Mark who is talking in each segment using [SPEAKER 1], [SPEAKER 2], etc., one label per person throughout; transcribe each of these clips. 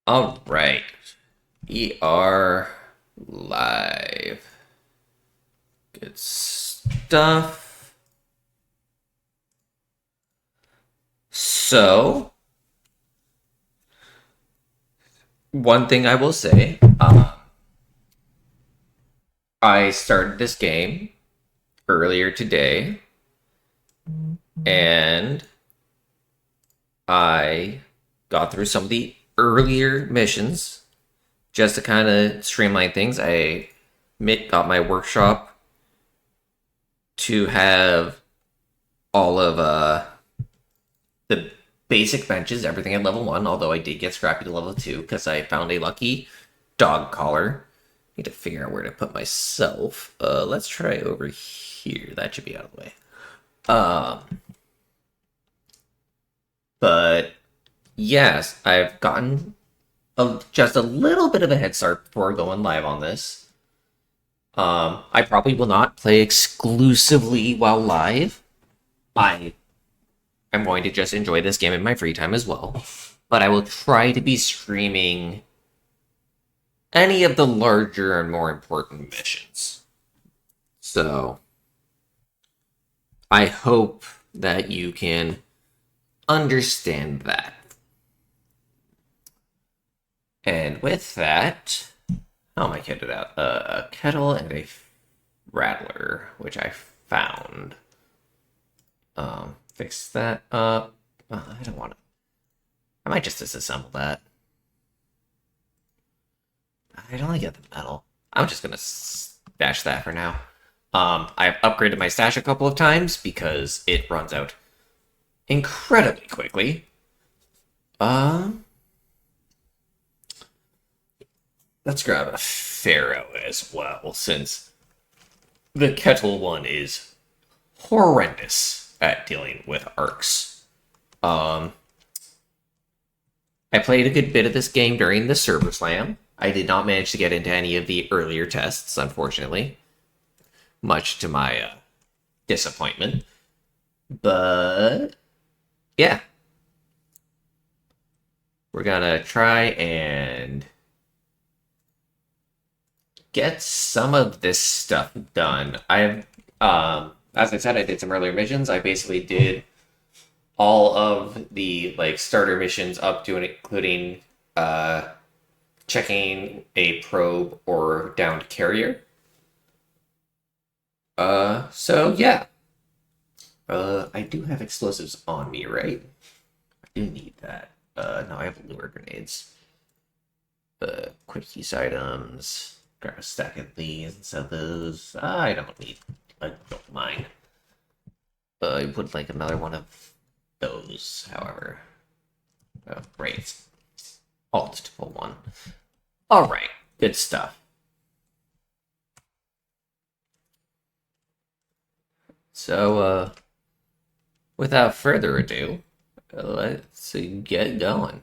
[SPEAKER 1] All right, we are live. Good stuff. So, one thing I will say, I started this game earlier today, and I got through some of the earlier missions just to kind of streamline things. I got my workshop to have all of the basic benches, everything at level 1, although I did get scrappy to level 2 because I found a lucky dog collar. Need to figure out where to put myself. Let's try over here. That should be out of the way. But yes, I've gotten just a little bit of a head start before going live on this. I probably will not play exclusively while live. I'm going to just enjoy this game in my free time as well. But I will try to be streaming any of the larger and more important missions. So, I hope that you can understand that. And with that, how am I kitted out? A kettle and a rattler, which I found. Fix that up. I don't want to. I might just disassemble that. I only get the metal. I'm just gonna stash that for now. I've upgraded my stash a couple of times because it runs out incredibly quickly. Let's grab a Pharaoh as well, since the Kettle one is horrendous at dealing with arcs. I played a good bit of this game during the Server Slam. I did not manage to get into any of the earlier tests, unfortunately, much to my disappointment. But yeah, we're gonna try and get some of this stuff done. As I said, I did some earlier missions. I basically did all of the starter missions up to and including checking a probe or downed carrier. So yeah. I do have explosives on me, right? I do need that. No, I have lure grenades. Quick use items. Grab a stack of these and sell those. I don't need. I don't mind. I would like another one of those, however. Oh, great. Alt to pull one. Alright, good stuff. So, without further ado, let's get going.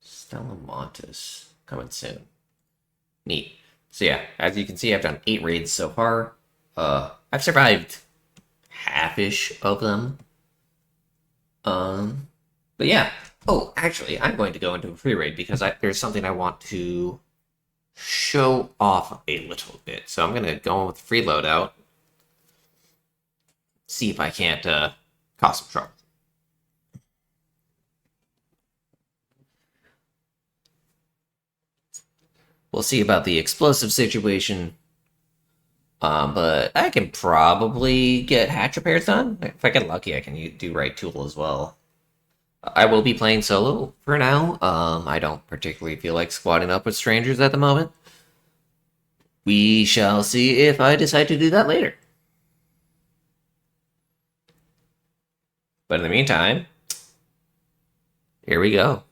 [SPEAKER 1] Stella Montes coming soon. Neat. So yeah, as you can see, I've done 8 raids so far. I've survived half-ish of them. But yeah. Oh, actually, I'm going to go into a free raid because there's something I want to show off a little bit. So I'm going to go on with free loadout. See if I can't cause some trouble. We'll see about the explosive situation. But I can probably get hatch repairs done. If I get lucky, I can do right tool as well. I will be playing solo for now. I don't particularly feel like squatting up with strangers at the moment. We shall see if I decide to do that later. But in the meantime, here we go.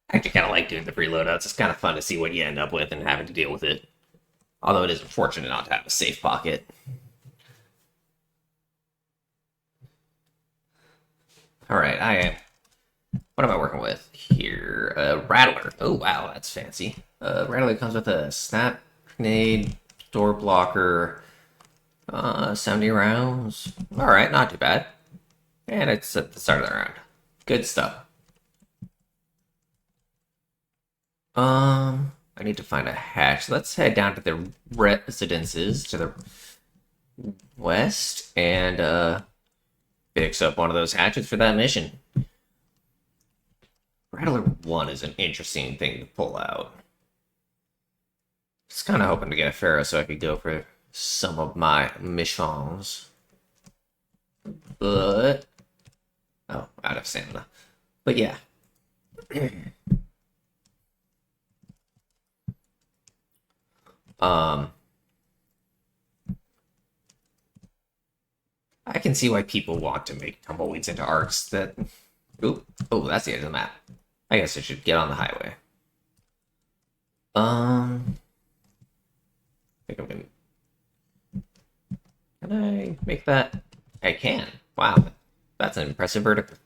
[SPEAKER 1] I actually kind of like doing the free loadouts. It's kind of fun to see what you end up with and having to deal with it. Although it is unfortunate not to have a safe pocket. Alright, what am I working with here? Rattler. Oh, wow, that's fancy. Rattler comes with a snap grenade, door blocker, 70 rounds. Alright, not too bad. And it's at the start of the round. Good stuff. I need to find a hatch. Let's head down to the residences to the west and fix up one of those hatches for that mission. Rattler 1 is an interesting thing to pull out. Just kind of hoping to get a Pharaoh so I could go for some of my missions. But... oh, out of stamina. But yeah. I can see why people want to make tumbleweeds into arcs that... ooh, oh, that's the edge of the map. I guess I should get on the highway. I think I'm gonna... can I make that? I can. Wow, that's an impressive vertical.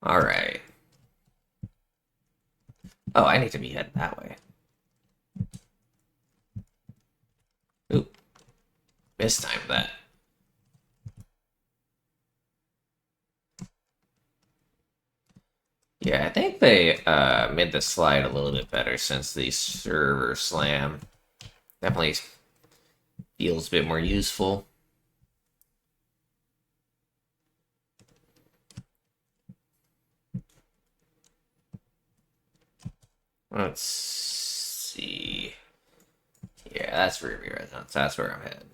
[SPEAKER 1] Alright. Oh, I need to be headed that way. Ooh. Mistimed that. Yeah, I think they made the slide a little bit better since the server slam. Definitely feels a bit more useful. Let's see. Yeah, that's Ruby Residence. That's where I'm headed.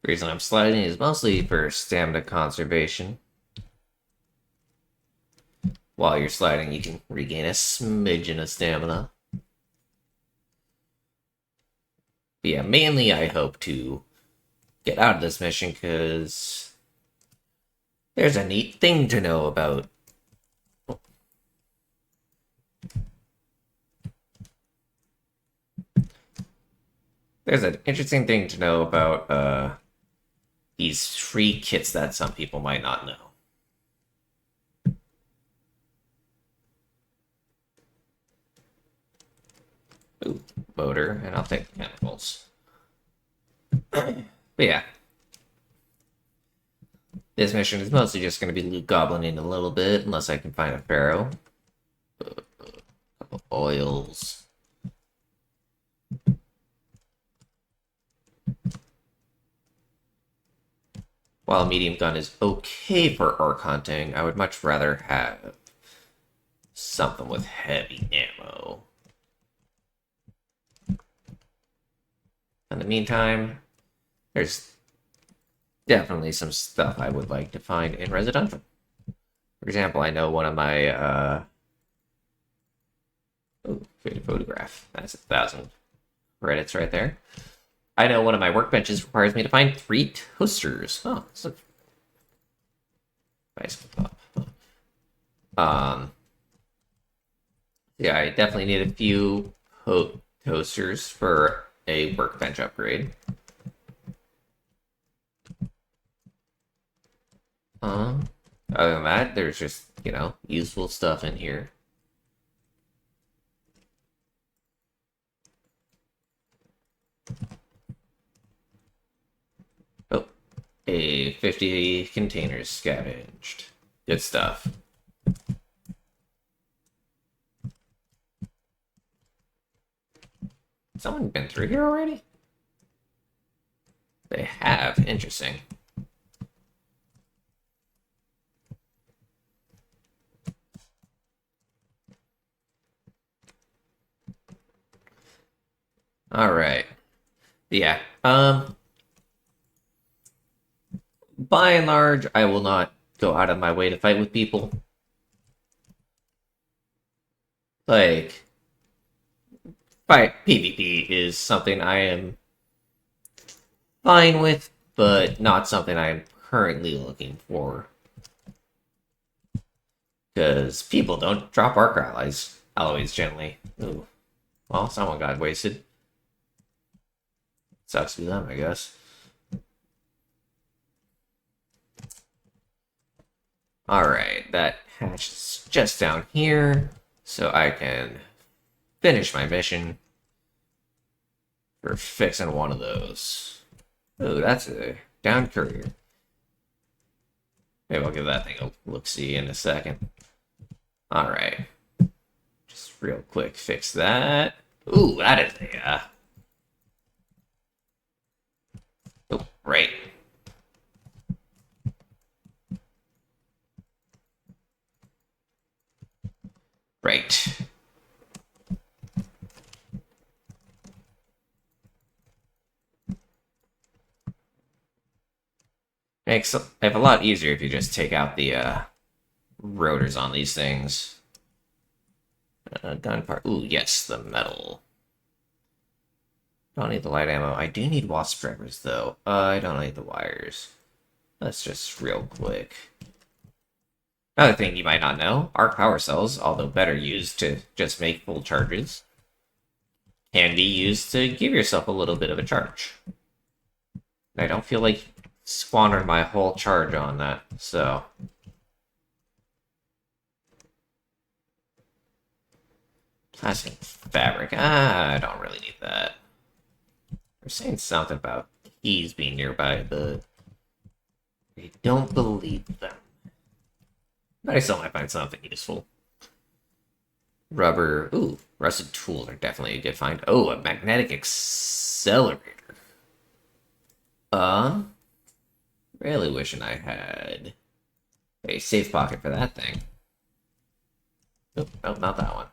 [SPEAKER 1] The reason I'm sliding is mostly for stamina conservation. While you're sliding, you can regain a smidgen of stamina. But yeah, mainly I hope to get out of this mission because there's a neat thing to know about. There's an interesting thing to know about these free kits that some people might not know. Ooh, motor, and I'll take chemicals. But yeah. This mission is mostly just going to be loot goblining a little bit, unless I can find a Pharaoh. Couple oils. While a medium gun is okay for arc hunting, I would much rather have something with heavy ammo. In the meantime, there's definitely some stuff I would like to find in residential. For example, I know one of my oh, faded photograph. That's 1,000 credits right there. I know one of my workbenches requires me to find 3 toasters. Oh, that's a nice pop. Yeah, I definitely need a few toasters for a workbench upgrade. Other than that, there's just, you know, useful stuff in here. Oh, a 50 containers scavenged. Good stuff. Someone been through here already? They have. Interesting. Alright. Yeah. By and large, I will not go out of my way to fight with people. Like, PvP is something I am fine with, but not something I'm currently looking for. Because people don't drop arc alloys generally. Ooh. Well, someone got wasted. Sucks to be them, I guess. Alright, that hatch is just down here, so I can finish my mission for fixing one of those. Oh, that's a down courier. Maybe I'll give that thing a look-see in a second. Alright. Just real quick, fix that. Ooh, that is a, oh, right. Right. Makes life a lot easier if you just take out the rotors on these things. Gun part. Ooh, yes, the metal. Don't need the light ammo. I do need wasp drivers, though. I don't need the wires. Let's just real quick. Another thing you might not know, arc power cells, although better used to just make full charges, can be used to give yourself a little bit of a charge. I don't feel like squandering my whole charge on that, so... Plastic fabric. I don't really need that. They're saying something about keys being nearby, but I don't believe them. But I still might find something useful. Rubber. Ooh, rusted tools are definitely a good find. Oh, a magnetic accelerator. Uh, really wishing I had a safe pocket for that thing. Oh, no, not that one.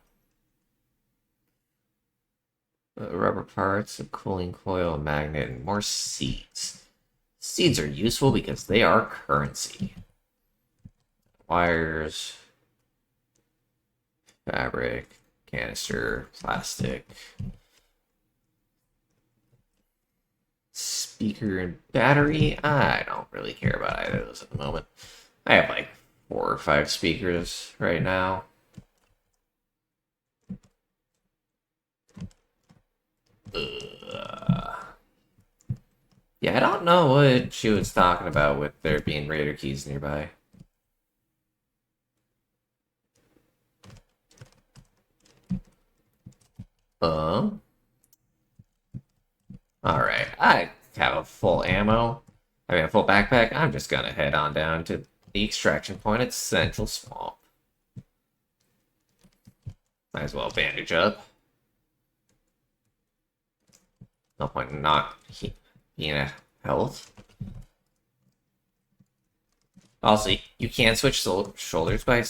[SPEAKER 1] Rubber parts, a cooling coil, a magnet, and more seeds. Seeds are useful because they are currency. Wires, fabric, canister, plastic, speaker, and battery. I don't really care about either of those at the moment. I have like 4 or 5 speakers right now. Yeah, I don't know what she was talking about with there being raider keys nearby. Um. Alright, I have a full ammo. I mean, a full backpack. I'm just gonna head on down to the extraction point at Central Swamp. Might as well bandage up. No point in not being at health. Also, you can switch shoulders by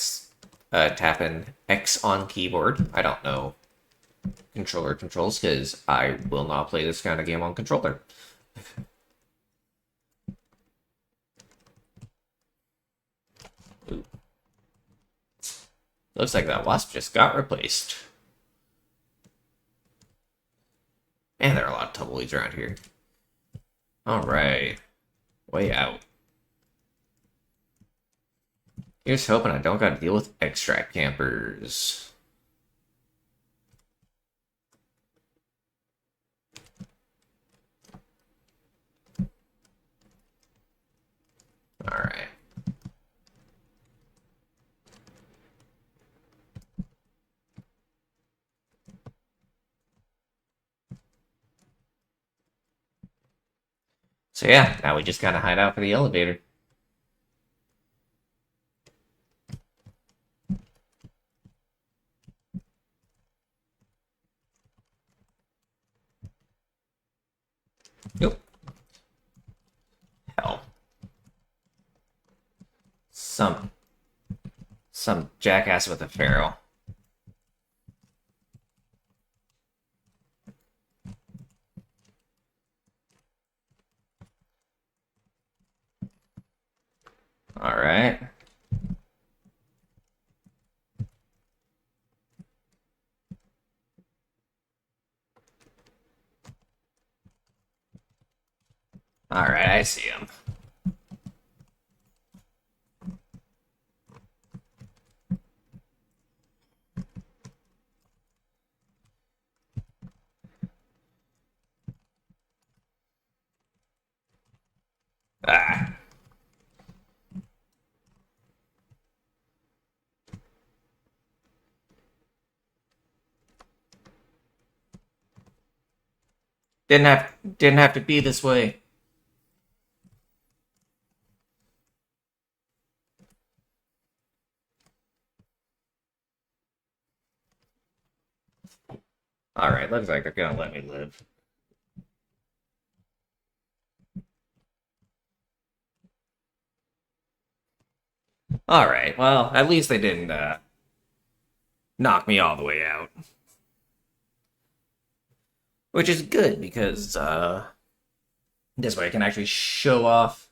[SPEAKER 1] tapping X on keyboard. I don't know controller controls because I will not play this kind of game on controller. Ooh. Looks like that wasp just got replaced. Man, there are a lot of tumbleweeds around here. Alright. Way out. Here's hoping I don't gotta deal with extract campers. Alright. So yeah, now we just gotta hide out for the elevator. Yep. Hell. Some jackass with a ferrule. Alright. Alright, I see him. Ah. Didn't have to be this way. Alright, looks like they're gonna let me live. Alright, well, at least they didn't knock me all the way out. Which is good because this way I can actually show off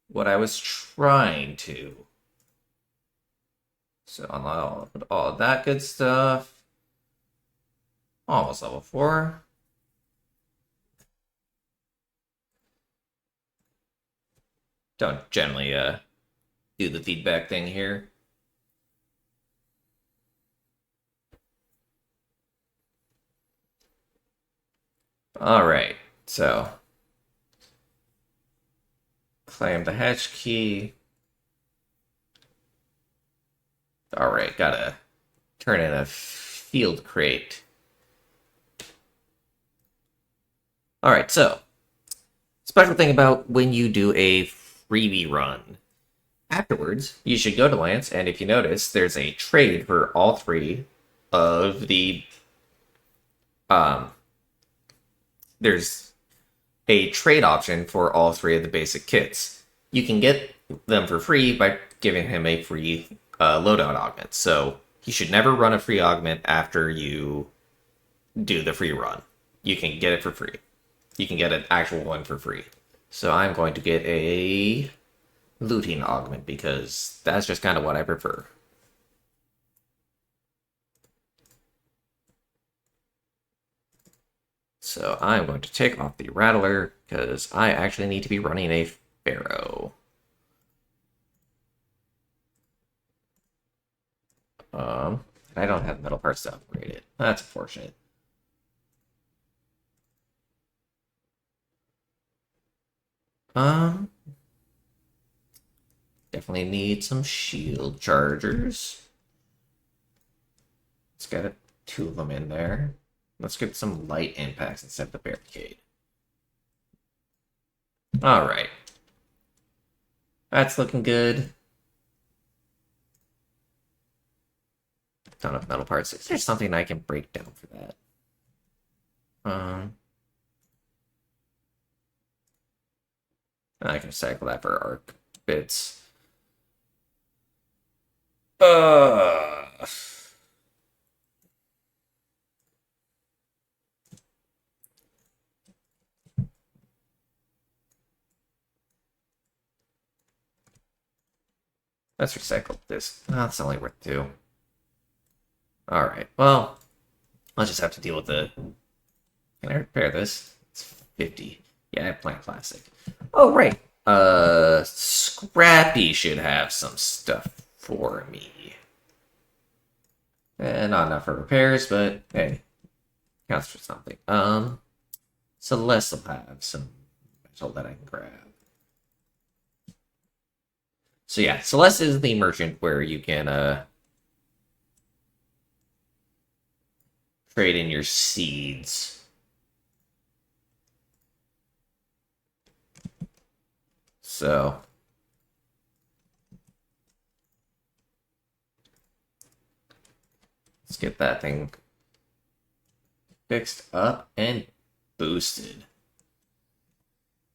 [SPEAKER 1] what I was trying to. So all of that good stuff. Almost level 4. Don't generally do the feedback thing here. Alright, so claim the hatch key. Alright, gotta turn in a field crate. Alright, so special thing about when you do a freebie run. Afterwards, you should go to Lance, and if you notice, there's a trade for all 3 of the there's a trade option for all 3 of the basic kits. You can get them for free by giving him a free loadout augment. So you should never run a free augment after you do the free run. You can get it for free. You can get an actual one for free. So I'm going to get a looting augment because that's just kind of what I prefer. So I'm going to take off the Rattler because I actually need to be running a Pharaoh. I don't have metal parts to upgrade it. That's unfortunate. Definitely need some shield chargers. Let's get 2 of them in there. Let's get some light impacts instead of the barricade. Alright. That's looking good. Ton of metal parts. Is there something I can break down for that? I can cycle that for arc bits. Let's recycle this. Oh, that's only worth 2. Alright, well, I'll just have to deal with the... Can I repair this? It's 50. Yeah, I have plant plastic. Oh, right. Scrappy should have some stuff for me. Not enough for repairs, but hey, counts for something. Celeste will have some metal that I can grab. So yeah, Celeste is the merchant where you can trade in your seeds. So let's get that thing fixed up and boosted.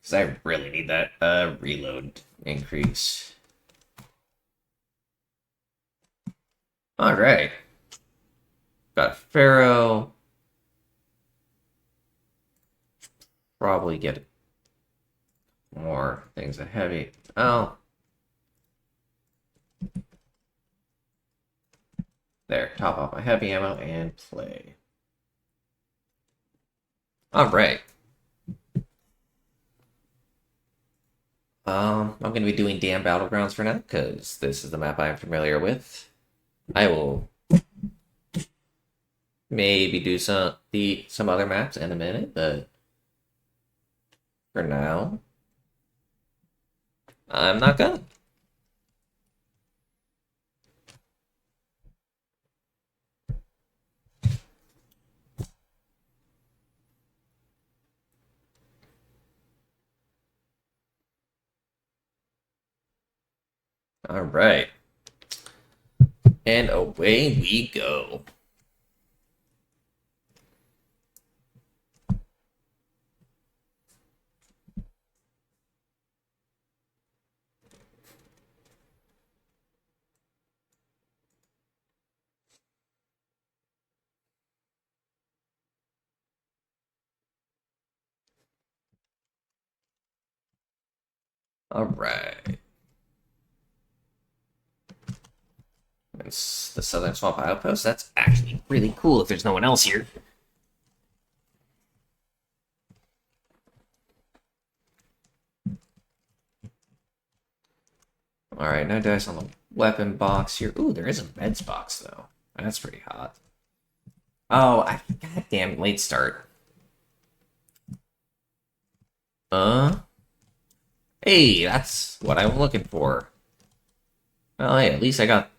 [SPEAKER 1] Because I really need that reload increase. Alright. Got Pharaoh. Probably get more things of heavy. Oh. There, top off my heavy ammo and play. Alright. I'm going to be doing Dam Battlegrounds for now, because this is the map I'm familiar with. I will maybe do some other maps in a minute, but for now, I'm not gonna. All right. And away we go. All right. It's the Southern Swamp Outpost. That's actually really cool if there's no one else here. Alright, no dice on the weapon box here. Ooh, there is a meds box, though. That's pretty hot. Oh, goddamn late start. Hey, that's what I'm looking for. Well, hey, at least I got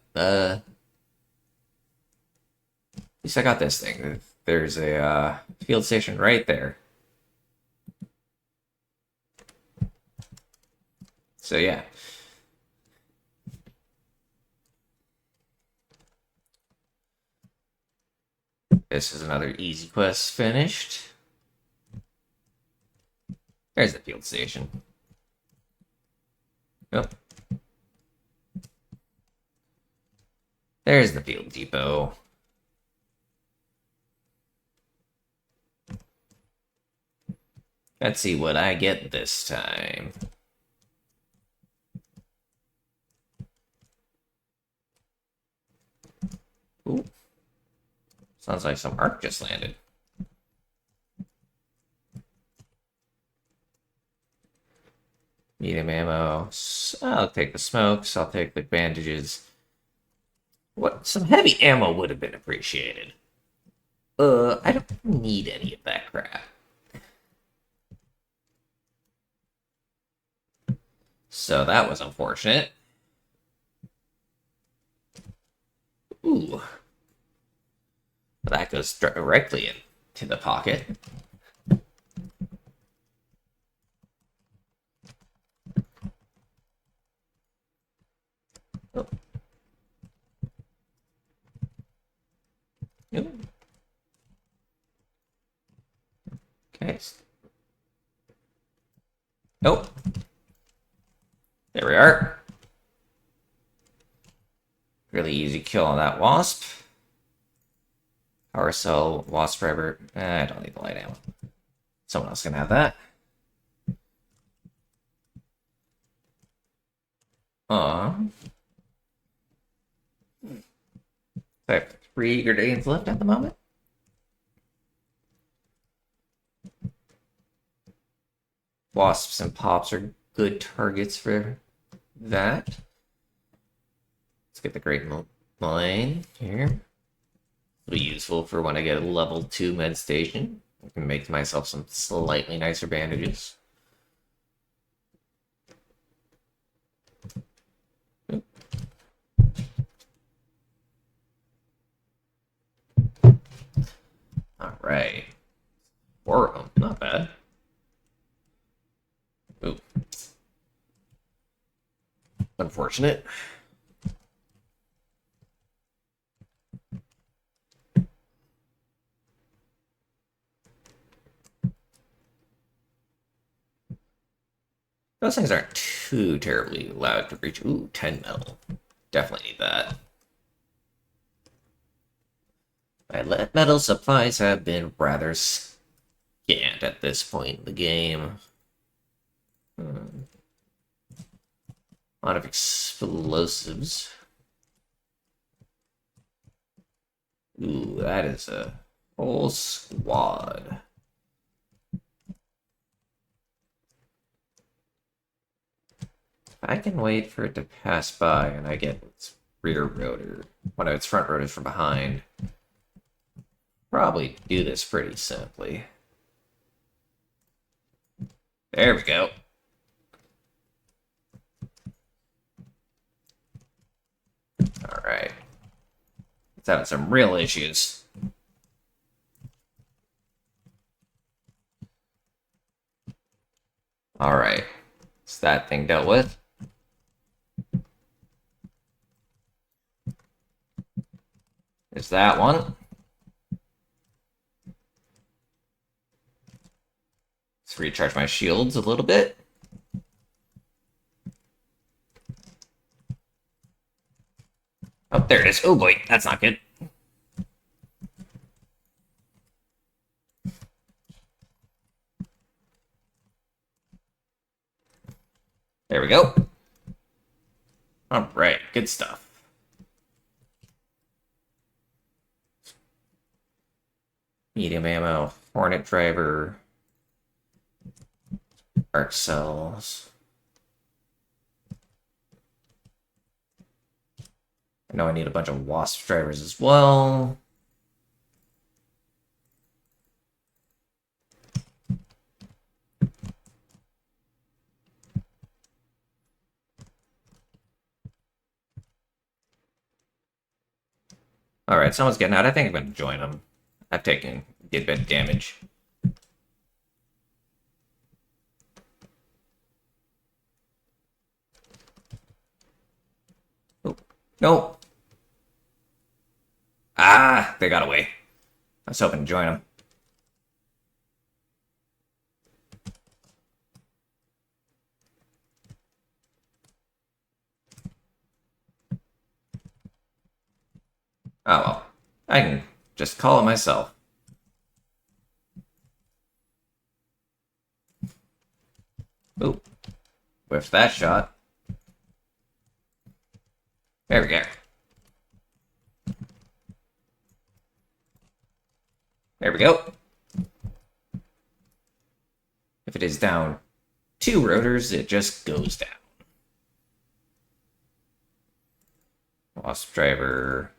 [SPEAKER 1] this thing. There's a, field station right there. So, yeah. This is another easy quest finished. There's the field station. Yep. There's the field depot. Let's see what I get this time. Ooh. Sounds like some arc just landed. Medium ammo. I'll take the smokes. I'll take the bandages. What? Some heavy ammo would have been appreciated. I don't need any of that crap. So that was unfortunate. Ooh. That goes directly into the pocket. Oh. Ooh. Okay. Oh. There we are. Really easy kill on that wasp. Power cell, wasp forever. I don't need the light ammo. Someone else can have that. I have 3 grenades left at the moment. Wasps and pops are good targets for that. Let's get the Great Mine here. It'll be useful for when I get a level 2 med station. I can make myself some slightly nicer bandages. Alright. 4 of them, not bad. Ooh. Unfortunate. Those things aren't too terribly loud to reach. Ooh, 10 metal. Definitely need that. My metal supplies have been rather scant at this point in the game. A lot of explosives. Ooh, that is a whole squad. I can wait for it to pass by and I get its rear rotor, one of its front rotors from behind. Probably do this pretty simply. There we go. Alright. It's having some real issues. Alright. Is that thing dealt with? There's that one. Let's recharge my shields a little bit. Oh, there it is. Oh boy, that's not good. There we go. Alright, good stuff. Medium ammo, Hornet Driver, Arc Cells. I know I need a bunch of Wasp Drivers as well. Alright, someone's getting out. I think I'm going to join them. I've taken a good bit of damage. Oh, no. Ah, they got away. I was hoping to join them. Oh well. I can just call it myself. Ooh. Whiffed that shot. There we go. There we go. If it is down 2 rotors, it just goes down. Wasp Driver,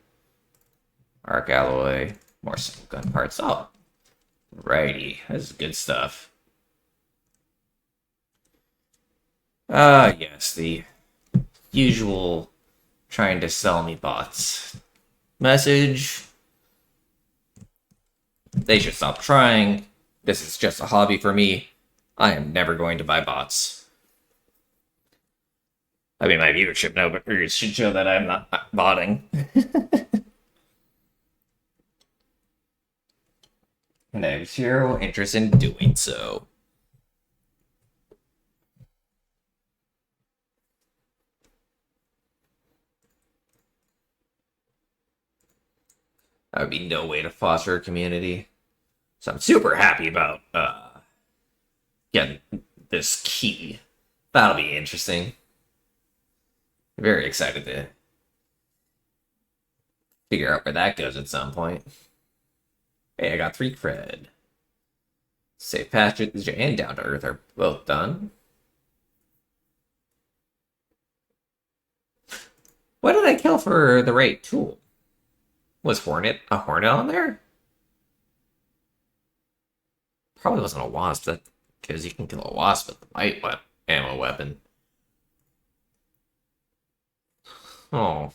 [SPEAKER 1] Arc Alloy, more simple gun parts. Oh, righty. This is good stuff. Yes, the usual trying to sell me bots message. They should stop trying. This is just a hobby for me. I am never going to buy bots. I mean, my viewership numbers should show that I'm not botting. And I have zero interest in doing so. That would be no way to foster a community. So I'm super happy about getting this key. That'll be interesting. Very excited to figure out where that goes at some point. Hey, I got 3 cred. Safe Passage and Down to Earth are both done. What did I kill for the right tool? Was Hornet a Hornet on there? Probably wasn't a Wasp, because you can kill a Wasp with the light ammo weapon. Oh.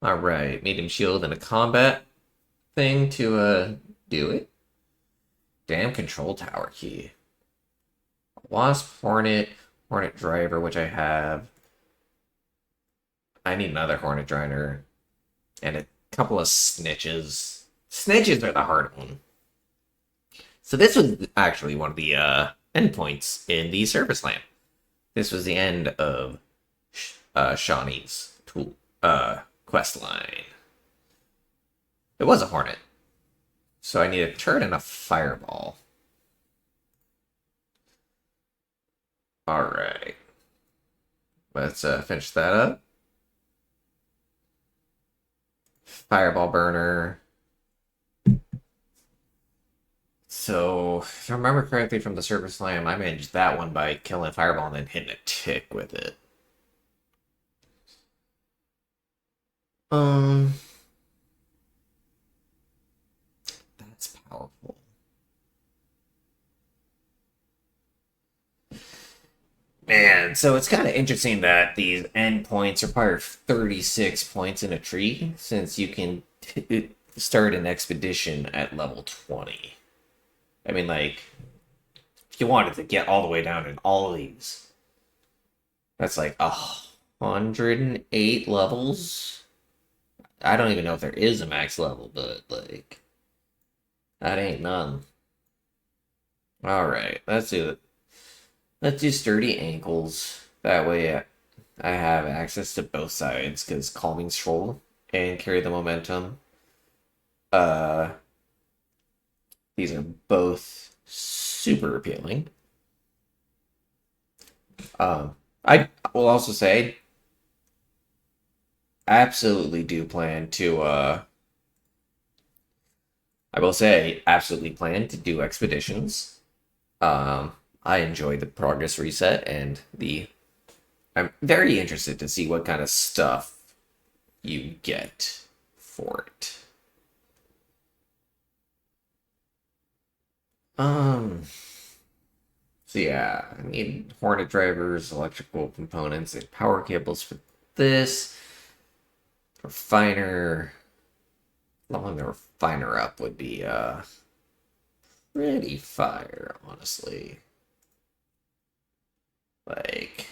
[SPEAKER 1] Alright, medium shield and a combat thing to do it. Damn control tower key. Wasp, Hornet Driver, which I have. I need another Hornet Driver. And a couple of snitches. Snitches are the hard one. So this was actually one of the endpoints in the Service Lamp. This was the end of Shawnee's tool quest line. It was a Hornet. So I need a turret and a fireball. Alright. Let's finish that up. Fireball burner. So, if I remember correctly from the Service Slam, I managed that one by killing a fireball and then hitting a tick with it. That's powerful. Man, so it's kind of interesting that these endpoints require 36 points in a tree, since you can start an expedition at level 20. I mean, like, if you wanted to get all the way down in all of these, that's like a 108 levels. I don't even know if there is a max level, but like that ain't none. All right, let's do it. Let's do sturdy ankles. That way, I have access to both sides because calming stroll and carry the momentum. Uh, these are both super appealing. I will also say, absolutely do plan to. I will say, absolutely plan to do expeditions. Um, I enjoy the progress reset and the. I'm very interested to see what kind of stuff you get for it. Um, so yeah, I need Hornet drivers, electrical components, and power cables for this. Refiner. Leveling the refiner up would be pretty fire, honestly. Like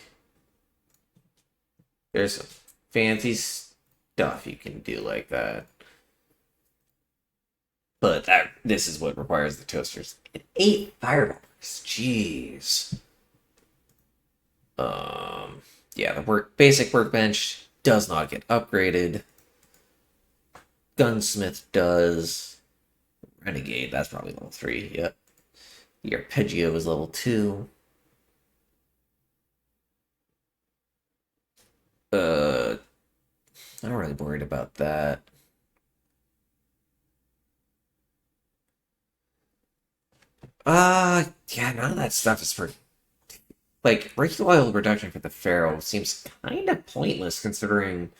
[SPEAKER 1] there's some fancy stuff you can do like that. But that this is what requires the toasters. And 8 fireballs. Jeez. Um, yeah, the basic workbench does not get upgraded. Gunsmith does. Renegade, that's probably level 3. Yep. The Arpeggio is level 2. I'm not really worried about that. Yeah, none of that stuff is for like recoil reduction for the Pharaoh seems kind of pointless considering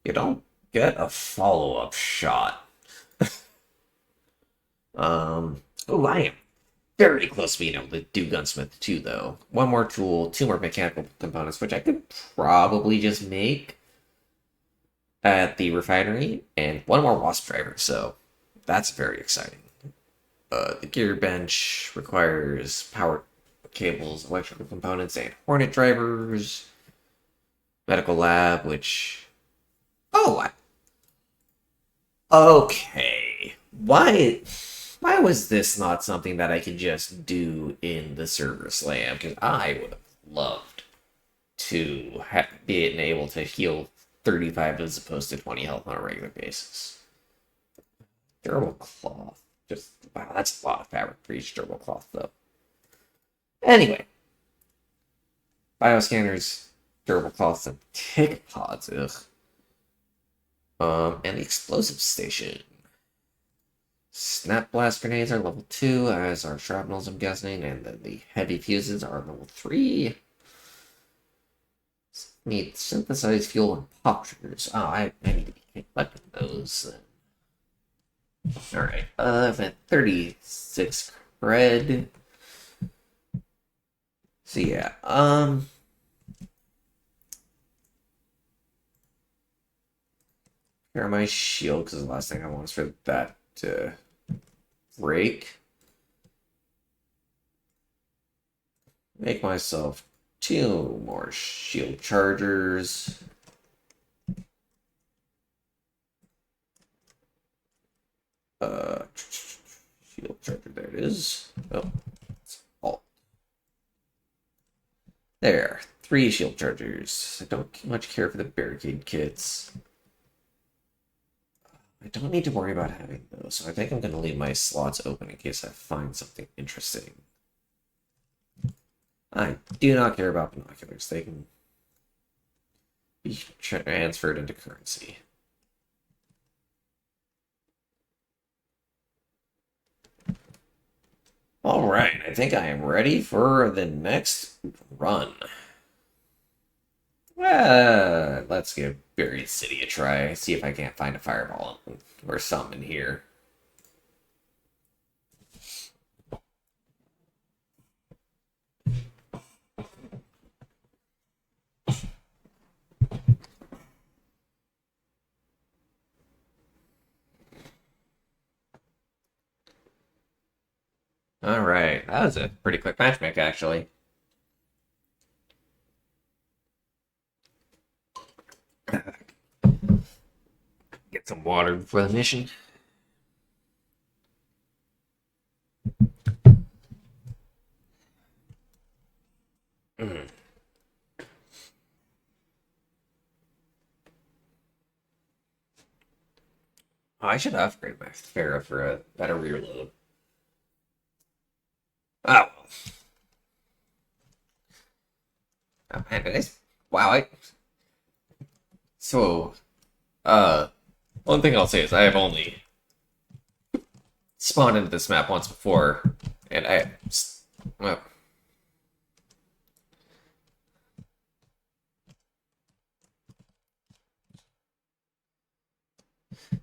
[SPEAKER 1] you don't get a follow-up shot. Oh, I am very close to being able to do Gunsmith too, though. One more tool, 2 more mechanical components, which I could probably just make at the refinery, and 1 more Wasp driver, so that's very exciting. The gear bench requires power cables, electrical components, and Hornet drivers. Medical lab, which. Oh, okay. Why was this not something that I could just do in the service lab? Because I would have loved to be able to heal 35 as opposed to 20 health on a regular basis. Durable cloth. Just, wow, that's a lot of fabric for each durable cloth, though. Anyway, bioscanners, durable cloths, and tick pods. Ugh. And the explosive station. Snap blast grenades are level 2, as are shrapnels, I'm guessing, and then the heavy fuses are level 3. Need synthesized fuel and pop triggers. Oh, I need to be collecting those. Alright, I've had 36 cred. So yeah, here my shield, because the last thing I want is for that to break. Make myself 2 more shield chargers. Shield charger, there it is. Oh, it's alt. There, 3 shield chargers. I don't much care for the barricade kits. I don't need to worry about having those, so I think I'm going to leave my slots open in case I find something interesting. I do not care about binoculars. They can be transferred into currency. All right, I think I am ready for the next run. Let's give Buried City a try. See if I can't find a fireball or something in here. All right, that was a pretty quick matchmake, actually. Get some water before the mission. Mm. Oh, I should upgrade my Pharaoh for a better reload. Oh, well. Oh, man, it is. Wow, so, uh, one thing I'll say is I have only spawned into this map once before, and well,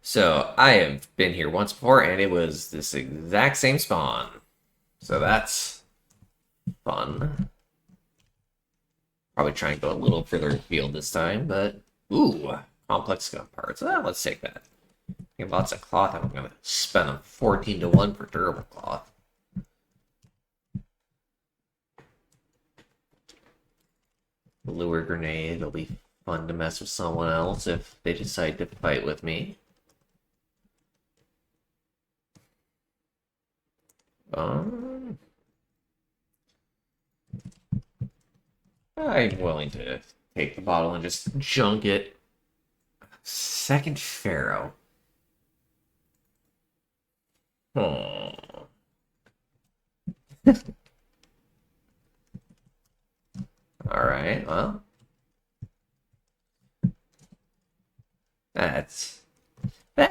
[SPEAKER 1] so I have been here once before, and it was this exact same spawn. So that's fun. Probably try and go a little further afield this time, but ooh, complex gun parts. Let's take that. Get lots of cloth. I'm gonna spend a 14 to 1 for durable cloth. Lure grenade. It'll be fun to mess with someone else if they decide to fight with me. Um, I'm willing to take the bottle and just junk it. Second Pharaoh. Hmm. Alright, well. That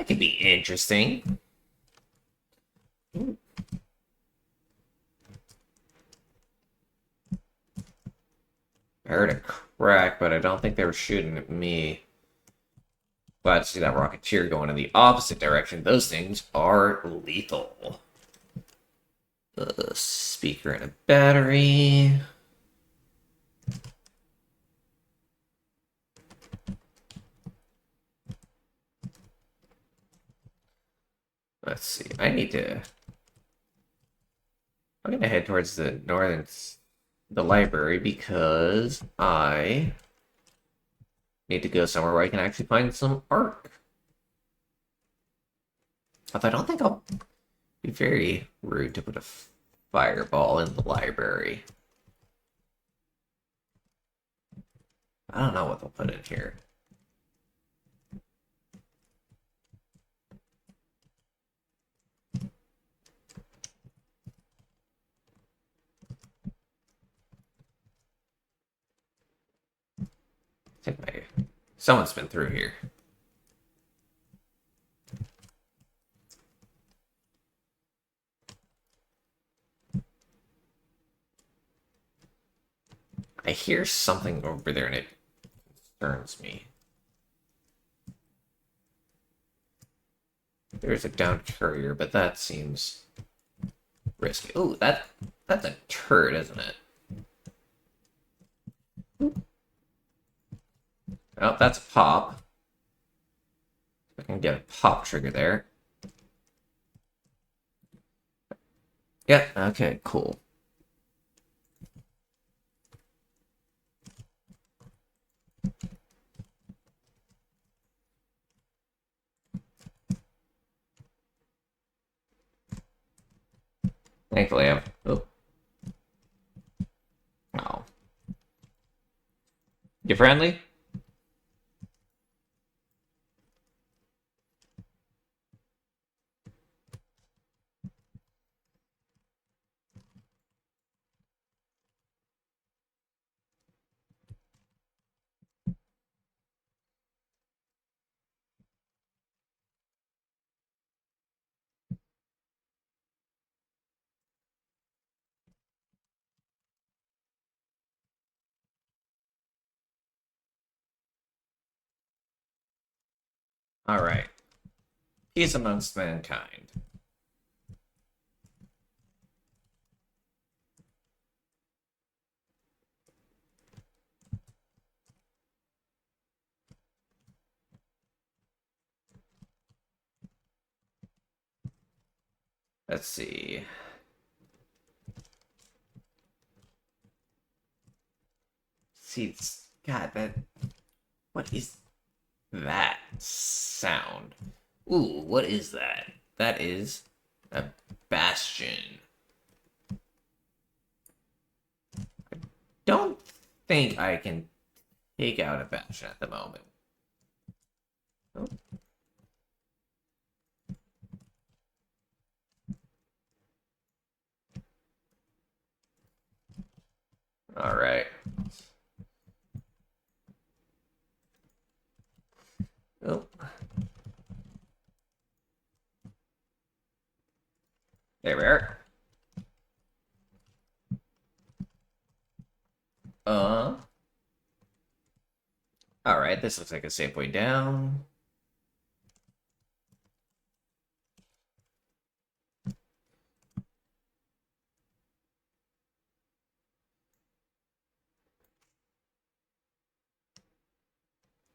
[SPEAKER 1] could be interesting. I heard a crack, but I don't think they were shooting at me. Glad to see that Rocketeer going in the opposite direction. Those things are lethal. A speaker and a battery. Let's see. I'm gonna head towards the library because I need to go somewhere where I can actually find some art. Although I don't think I'll be very rude to put a fireball in the library. I don't know what they'll put in here. I think someone's been through here. I hear something over there and it concerns me. There's a downed courier, but that seems risky. Oh, that's a turret, isn't it? Oh, that's a pop. I can get a pop trigger there. Yeah, okay, cool. Thankfully, I have. Oh. Oh. You friendly? Alright. Peace amongst mankind. Let's see. See, God, that. What is. that sound? Ooh, what is that? That is a bastion. Don't think I can take out a bastion at the moment. Oh. All right. Oh. There we are. Uh. All right. This looks like a safe way down.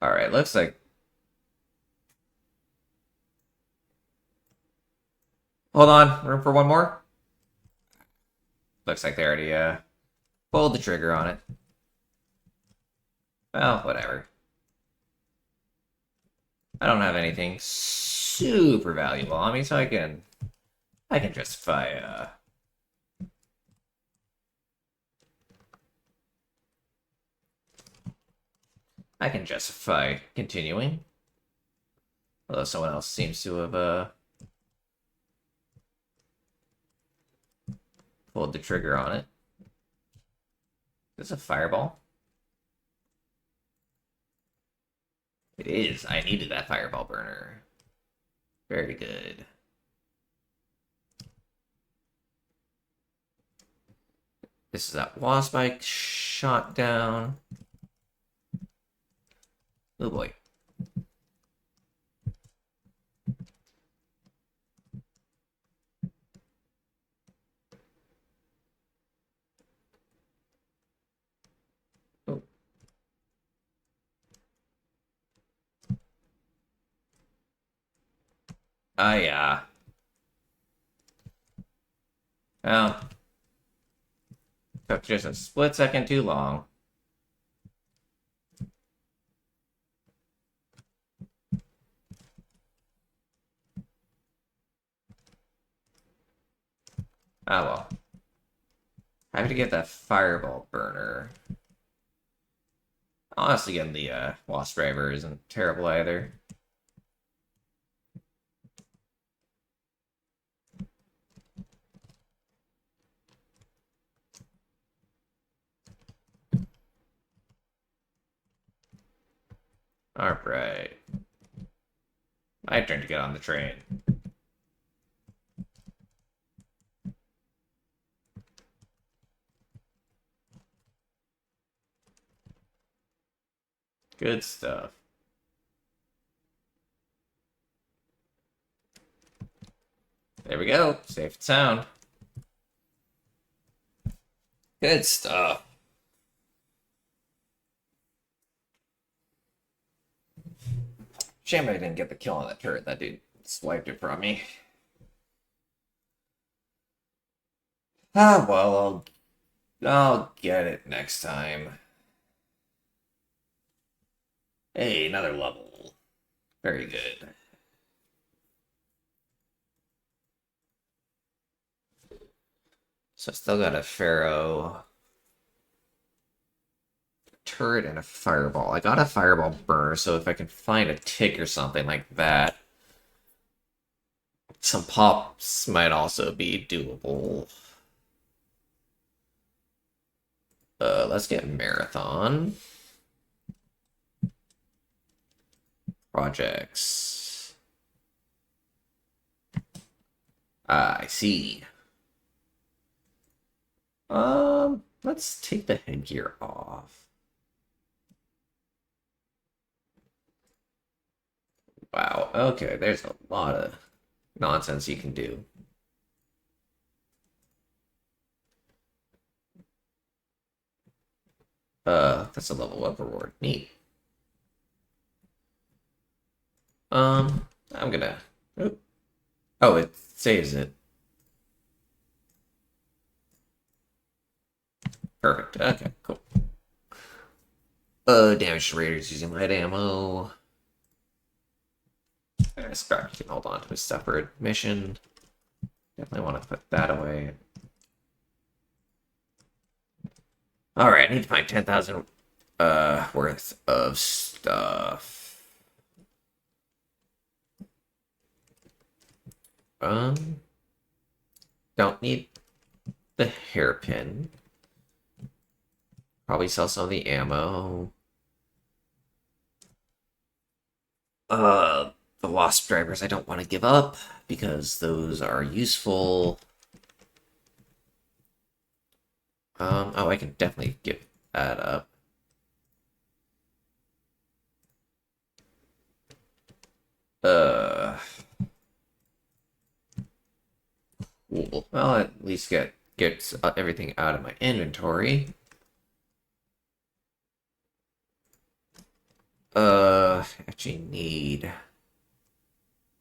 [SPEAKER 1] All right. Looks like. Hold on. Room for one more. Looks like they already pulled the trigger on it. Well, whatever. I don't have anything super valuable on me, so I can justify I can justify continuing. Although someone else seems to have pulled the trigger on it. Is this a fireball? It is. I needed that fireball burner. Very good. This is that wasp spike shot down. Oh boy. Oh. Yeah. Well, took just a split second too long. Ah well. Happy to get that fireball burner. Honestly, getting the wasp driver isn't terrible either. All right. My turn to get on the train. Good stuff. There we go. Safe and sound. Good stuff. Shame I didn't get the kill on that turret. That dude swiped it from me. Ah, well, I'll get it next time. Hey, another level. Very good. So I still got a Pharaoh turret and a fireball. I got a fireball burner, so if I can find a tick or something like that, some pops might also be doable. Let's get Marathon. Projects. Ah, I see. Let's take the headgear off. Wow, okay, there's a lot of nonsense you can do. That's a level up reward. Neat. I'm gonna. Oh, it saves it. Perfect. Okay, cool. Damage to raiders using light ammo. Scrap can hold on to a separate mission. Definitely want to put that away. Alright, I need to find 10,000 worth of stuff. Don't need the hairpin. Probably sell some of the ammo. The wasp drivers I don't want to give up because those are useful. Oh, I can definitely give that up. Cool. Well, at least gets everything out of my inventory. Actually need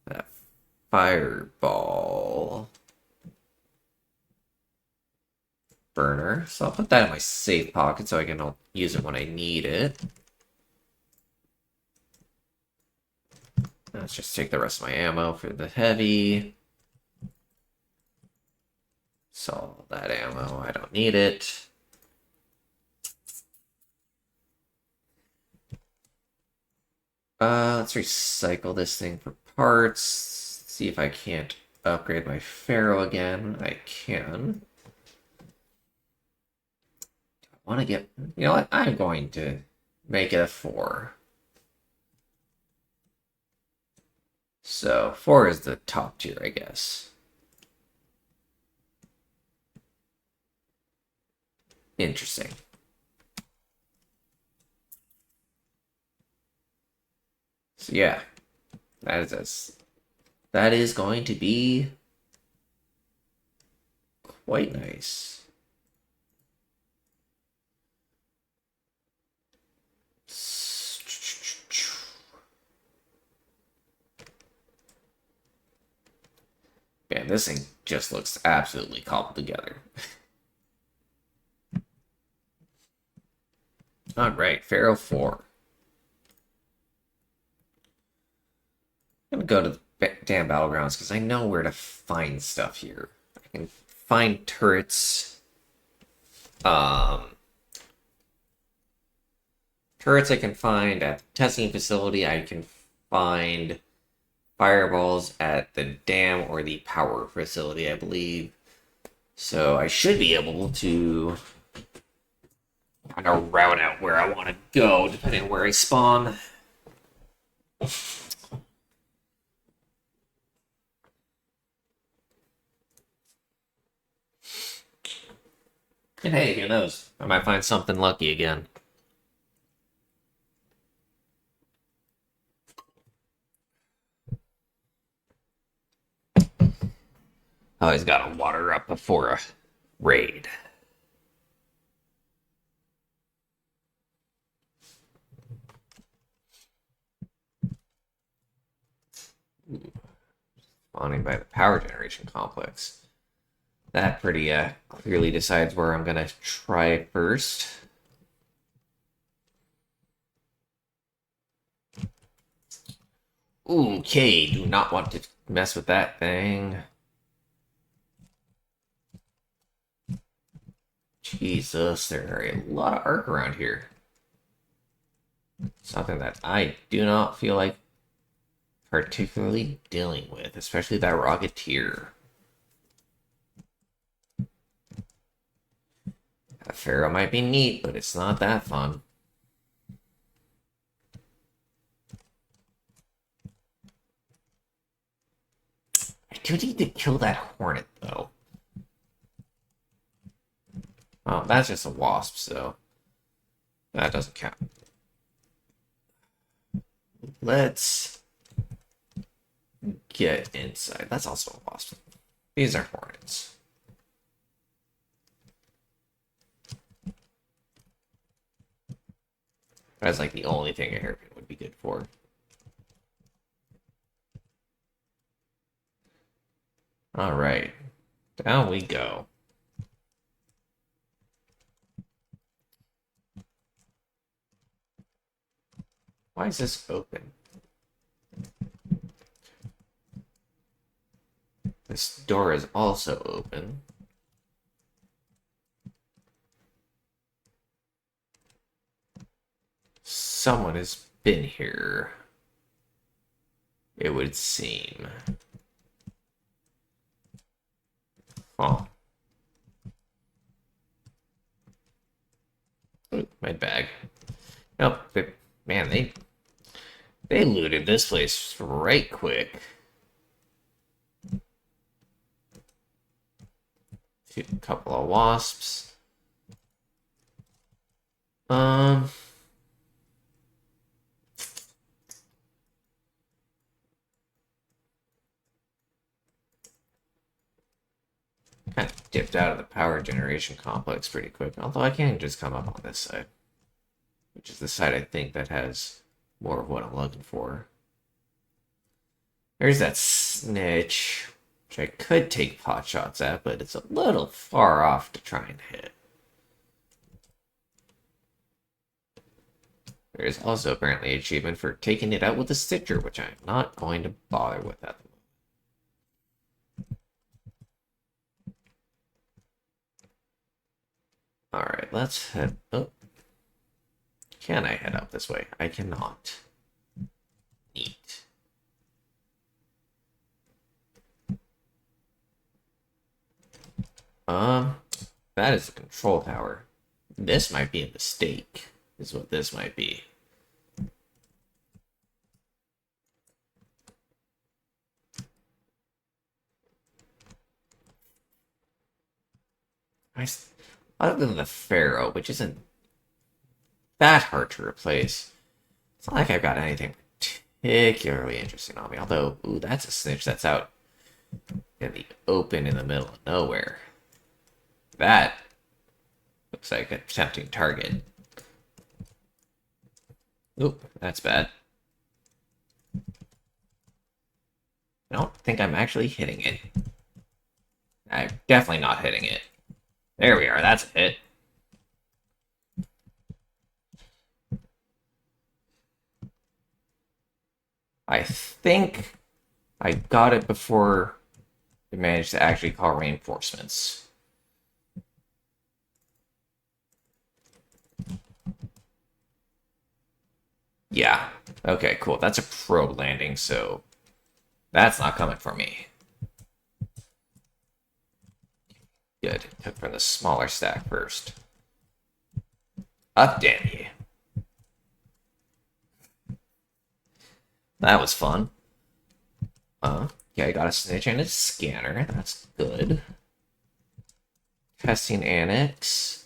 [SPEAKER 1] that fireball burner. So I'll put that in my safe pocket so I can use it when I need it. Let's just take the rest of my ammo for the heavy. So that ammo, I don't need it. Let's recycle this thing for parts. See if I can't upgrade my Pharaoh again. I can. I want to get... You know what? I'm going to make it a 4. So 4 is the top tier, I guess. Interesting. So yeah, that is going to be quite nice. Man, this thing just looks absolutely cobbled together. All right, Pharaoh 4. I'm gonna go to the damn battlegrounds because I know where to find stuff here. I can find turrets. Turrets I can find at the testing facility. I can find fireballs at the dam or the power facility, I believe. So I should be able to kind of route out where I want to go, depending on where I spawn. And hey, who knows? I might find something lucky again. Always gotta water up before a raid. Spawning by the power generation complex. That pretty clearly decides where I'm gonna try first. Okay, do not want to mess with that thing. Jesus, there are a lot of arc around here. Something that I do not feel like particularly dealing with, especially that Rocketeer. A Pharaoh might be neat, but it's not that fun. I do need to kill that Hornet, though. Oh, that's just a wasp, so that doesn't count. Let's get inside. That's also a wasp. These are Hornets. That's like the only thing a hairpin would be good for. All right, down we go. Why is this open? This door is also open. Someone has been here, it would seem. Oh. Ooh, my bag. Nope. Man, they looted this place right quick. A couple of wasps. Kind of dipped out of the power generation complex pretty quick. Although I can just come up on this side, which is the side I think that has more of what I'm looking for. There's that snitch, which I could take pot shots at, but it's a little far off to try and hit. There's also apparently an achievement for taking it out with a stitcher, which I'm not going to bother with at the moment. Alright, let's head up. Can I head up this way? I cannot. Neat. That is a control tower. This might be a mistake, is what this might be. Other than the Pharaoh, which isn't that hard to replace, it's not like I've got anything particularly interesting on me. Although, ooh, that's a snitch that's out in the open in the middle of nowhere. That looks like a tempting target. Oop, that's bad. I don't think I'm actually hitting it. I'm definitely not hitting it. There we are, that's a hit. I think I got it before it managed to actually call reinforcements. Yeah. Okay, cool. That's a probe landing, so that's not coming for me. Good. Took from the smaller stack first. Up, damn you. That was fun. Yeah, I got a snitch and a scanner. That's good. Testing annex.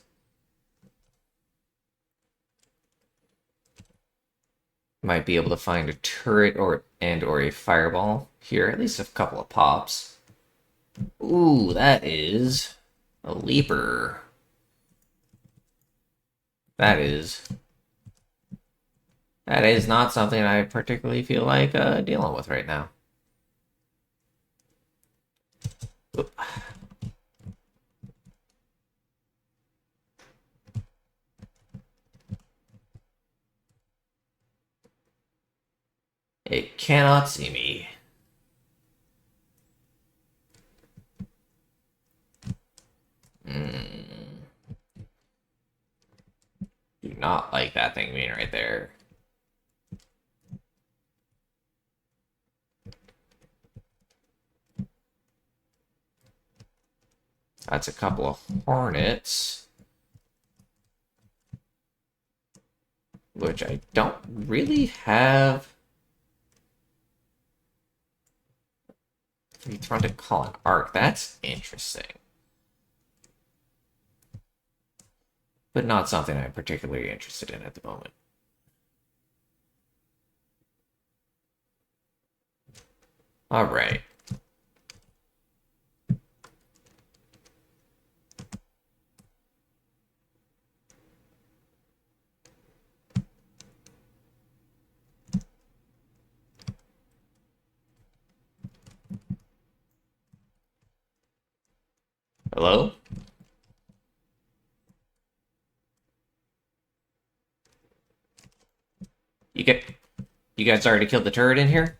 [SPEAKER 1] Might be able to find a turret or a fireball here. At least a couple of pops. Ooh, that is a leaper. That is not something I particularly feel like dealing with right now. Oop. It cannot see me. Do not like that thing being right there. That's a couple of hornets. Which I don't really have. He's trying to call an arc. That's interesting. But not something I'm particularly interested in at the moment. Alright. Hello? You guys already killed the turret in here?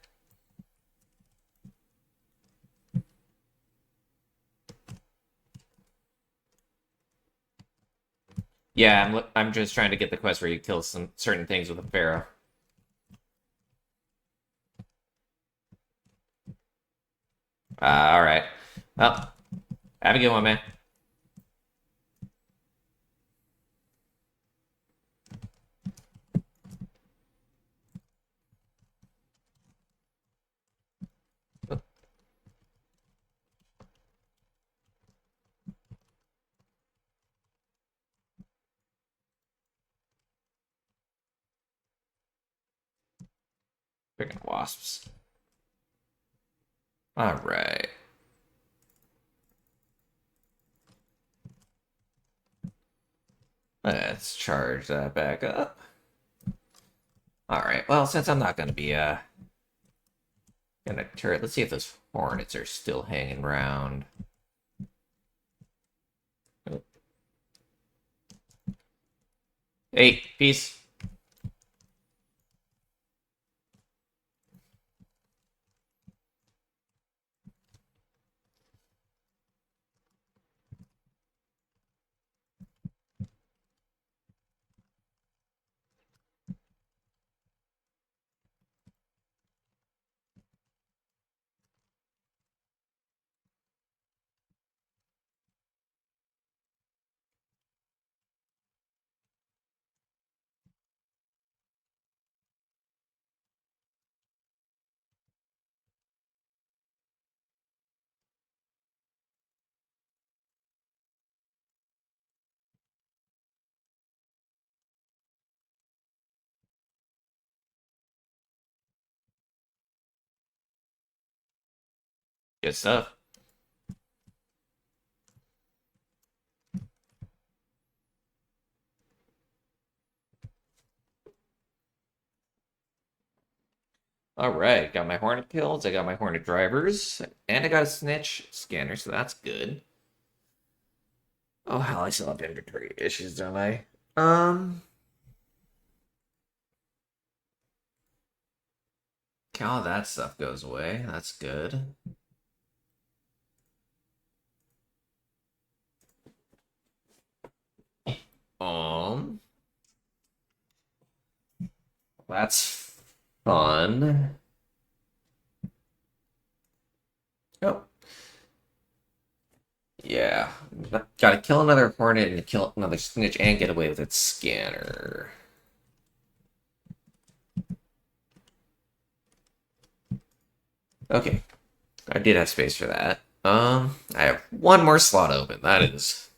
[SPEAKER 1] Yeah, I'm just trying to get the quest where you kill some certain things with a pharaoh. All right. Well, have a good one, man. Freaking wasps. All right. Let's charge that back up. All right. Well, since I'm not gonna be gonna turret, let's see if those hornets are still hanging around. Hey, peace. Good stuff. All right, got my hornet kills. I got my hornet drivers, and I got a snitch scanner, so that's good. Oh hell, I still have inventory issues, don't I? Um, all that stuff goes away. That's good. Um, that's fun. Oh, yeah. Gotta kill another hornet and kill another snitch and get away with its scanner. Okay, I did have space for that. I have one more slot open. That is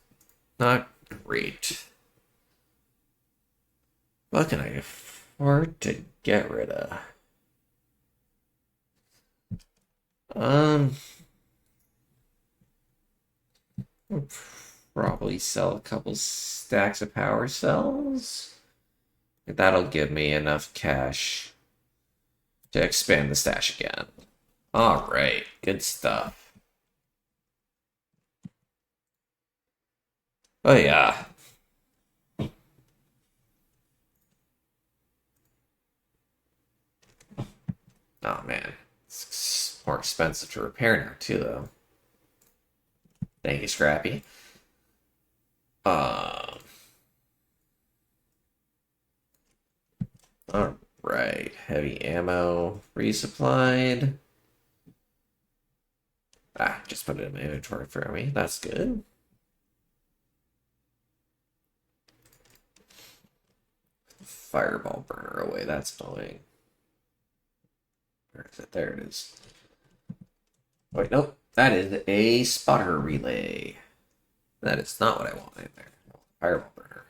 [SPEAKER 1] not great. What can I afford to get rid of? Um, I'll probably sell a couple stacks of power cells. That'll give me enough cash to expand the stash again. All right, good stuff. Oh yeah. Oh man, it's more expensive to repair now too, though. Thank you, Scrappy. Um. All right, heavy ammo resupplied. Ah, just put it in my inventory for me. That's good. Fireball burner away. That's annoying. Where is it? There it is. Wait, nope. That is a spotter relay. That is not what I want in there. Fireball burner.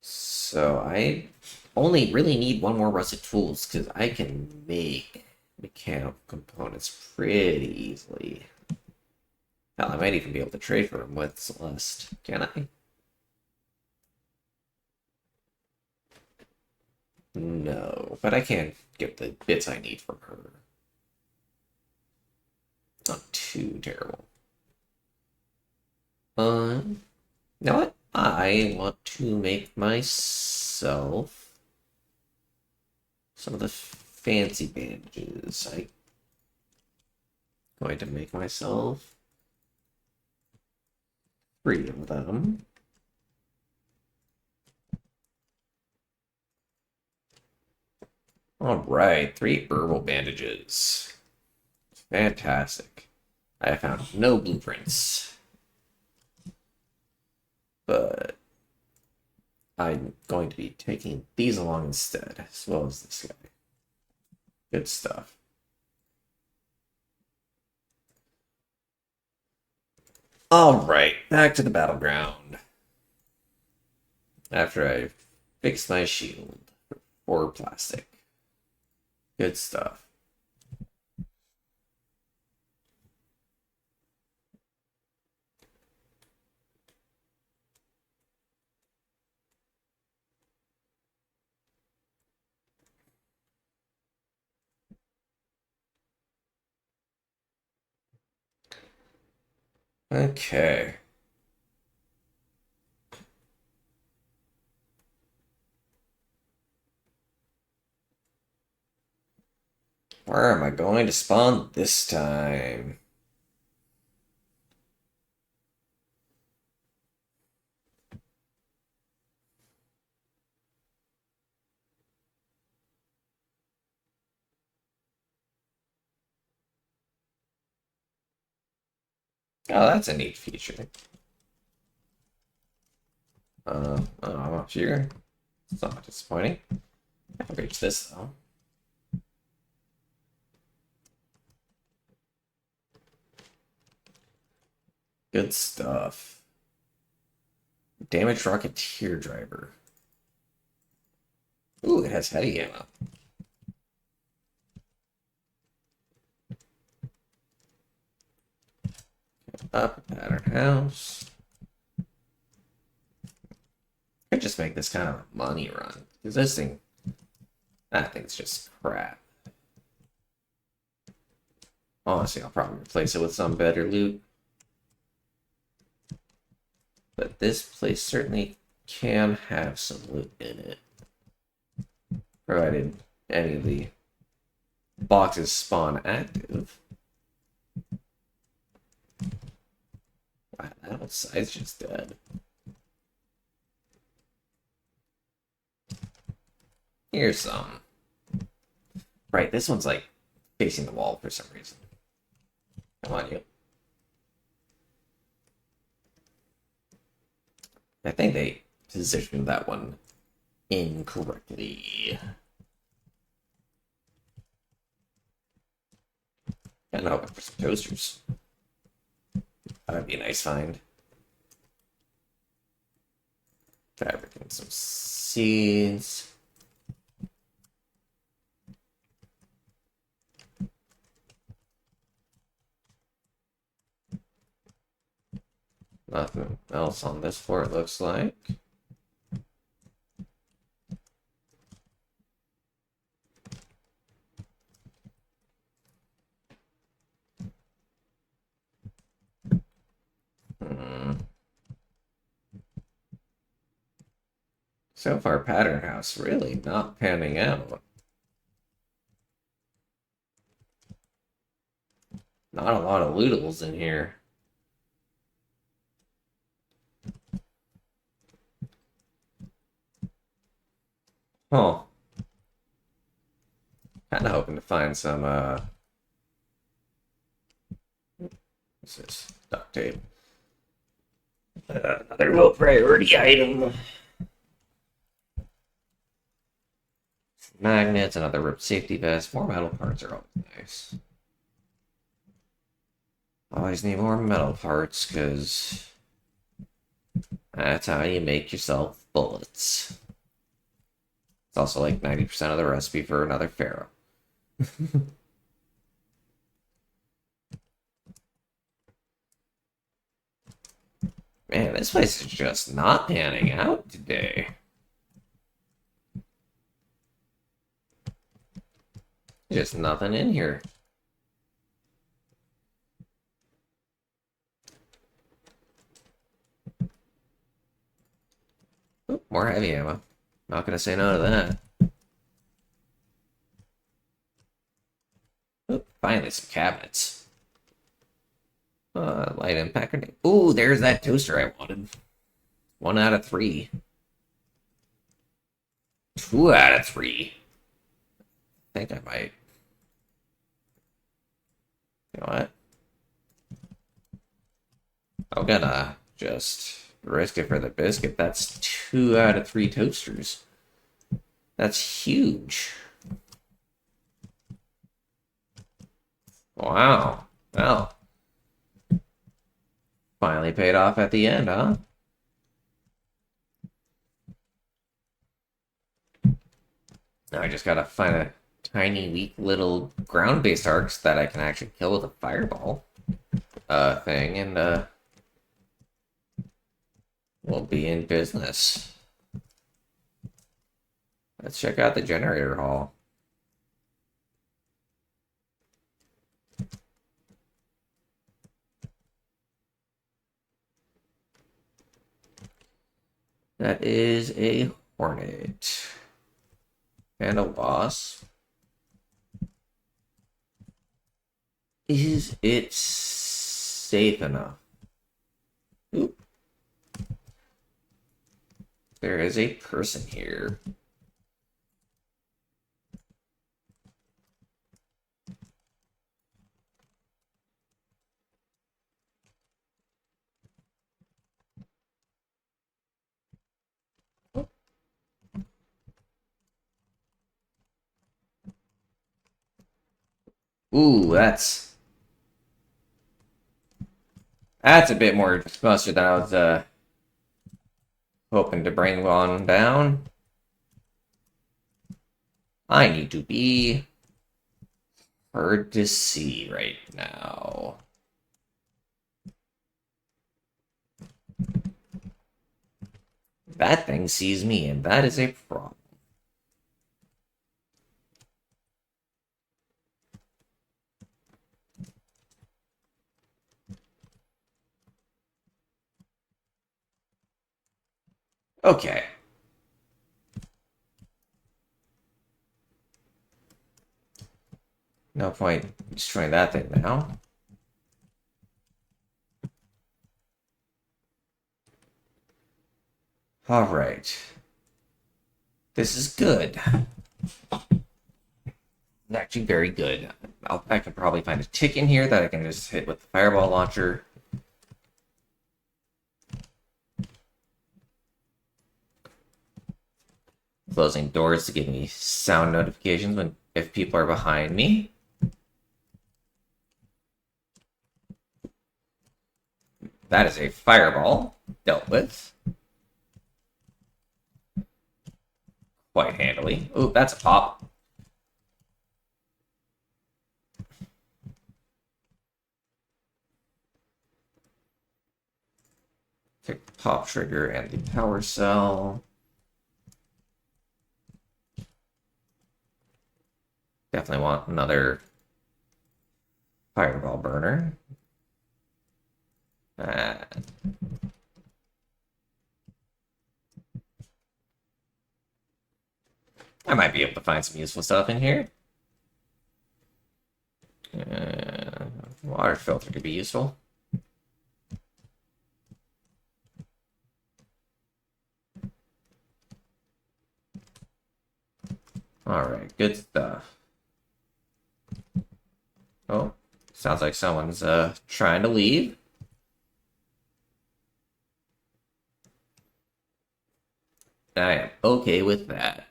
[SPEAKER 1] So I only really need one more rusted tools because I can make mechanical components pretty easily. Hell, I might even be able to trade for them with Celeste. Can I? No, but I can get the bits I need from her. Not too terrible. You know what? I want to make myself some of the fancy bandages. I'm going to make myself 3 of them. All right, 3 herbal bandages. Fantastic. I found no blueprints, but I'm going to be taking these along instead, as well as this guy. Good stuff. All right, back to the battleground. After I fix my shield for plastic. Good stuff. Okay. Where am I going to spawn this time? Oh, that's a neat feature. Oh, I'm up here. It's not disappointing. I can reach this though. Good stuff. Damaged Rocketeer Driver. Ooh, it has heavy ammo. Up, Pattern House. Could just make this kind of a money run. Because this thing, that thing's just crap. Honestly, I'll probably replace it with some better loot. But this place certainly can have some loot in it. Provided any of the boxes spawn active. Wow, that whole side's just dead. Here's some. Right, this one's like facing the wall for some reason. Come on, you. I think they positioned that one incorrectly. And I'll look for some toasters. That'd be a nice find. Fabric and some seeds. Nothing else on this floor, it looks like. So far, Pattern House really not panning out. Not a lot of lootables in here. Huh. Kinda hoping to find some, what's this? Duct tape. Another low priority item. Magnets, another ripped safety vest. More metal parts are always nice. Always need more metal parts, because that's how you make yourself bullets. It's also like 90% of the recipe for another Pharaoh. Man, this place is just not panning out today. Just nothing in here. Oop, more heavy ammo. Not gonna say no to that. Oop, finally some cabinets. Light impact grenade. Ooh, there's that toaster I wanted. 1 out of 3. 2 out of 3. I think I might. You know what? I'm gonna just risk it for the biscuit. That's 2 out of 3 toasters. That's huge. Wow. Well, finally paid off at the end, huh? Now I just gotta find a tiny, weak little ground-based arcs that I can actually kill with a fireball thing, and we'll be in business. Let's check out the generator hall. That is a hornet. And a wasp. Is it safe enough? Oop. There is a person here. Ooh, that's a bit more mustard than I was hoping to bring one down. I need to be hard to see right now. That thing sees me, and that is a problem. Okay. No point destroying that thing now. All right. This is good. Actually very good. I can probably find a tick in here that I can just hit with the fireball launcher. Closing doors to give me sound notifications if people are behind me. That is a fireball. Dealt with. Quite handily. Ooh, that's a pop. Take the pop trigger and the power cell. Definitely want another fireball burner. I might be able to find some useful stuff in here. Water filter could be useful. Alright, good stuff. Oh, sounds like someone's trying to leave. I am okay with that.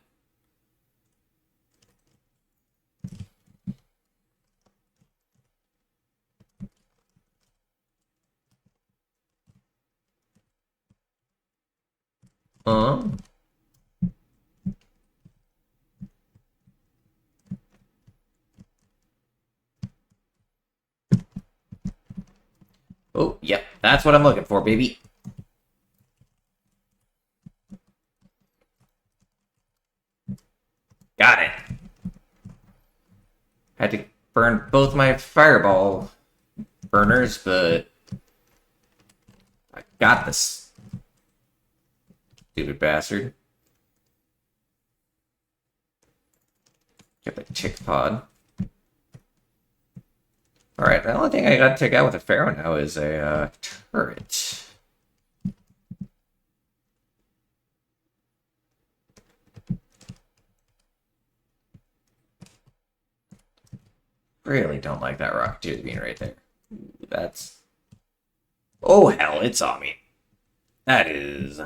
[SPEAKER 1] Oh, yep, that's what I'm looking for, baby. Got it. Had to burn both my fireball burners, but I got this. Stupid bastard. Get the tick pod. Alright, the only thing I gotta take out with a Pharaoh now is a turret. Really don't like that Rocketeer being right there. That's... Oh, hell, it's on me. That is...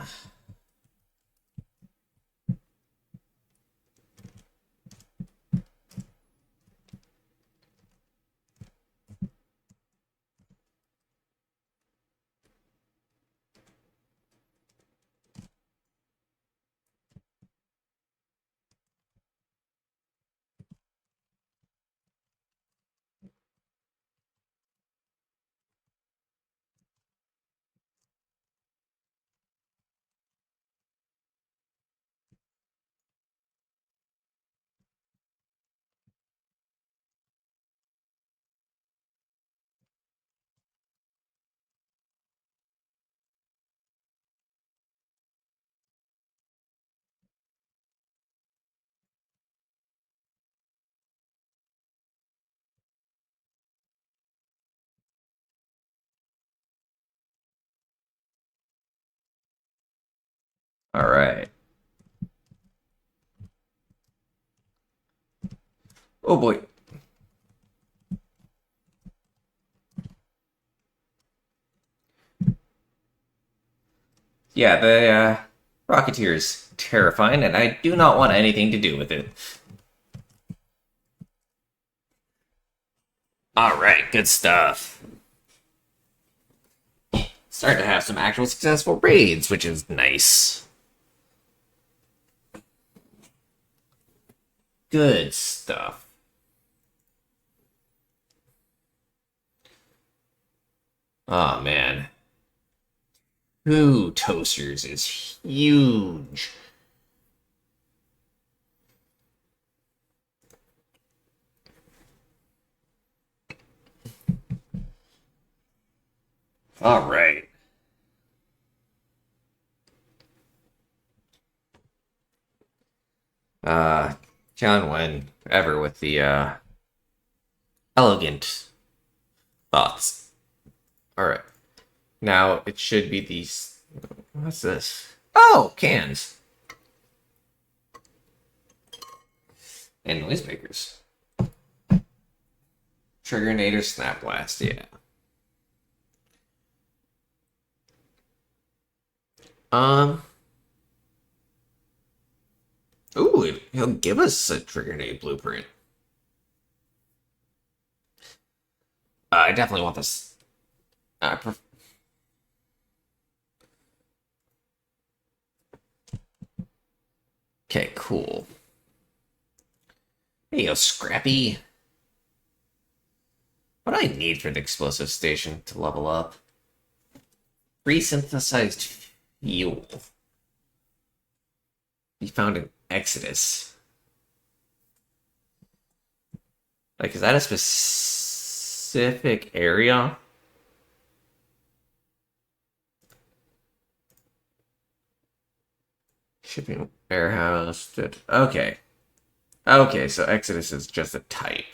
[SPEAKER 1] Alright. Oh boy. Yeah, the Rocketeer's terrifying, and I do not want anything to do with it. Alright, good stuff. Starting to have some actual successful raids, which is nice. Good stuff. Oh man. 2 toasters is huge. All right. John Wen, ever with the elegant thoughts. All right. Now it should be these. What's this? Oh, cans and noisemakers. Triggernator, Snap Blast. Yeah. Um. Ooh, he'll give us a Triggernator blueprint. I definitely want this. Okay, cool. Hey, yo, Scrappy. What do I need for the explosive station to level up? Resynthesized fuel. Be found in Exodus. Like, is that a specific area? Shipping warehouse. Okay. Okay, so Exodus is just a type.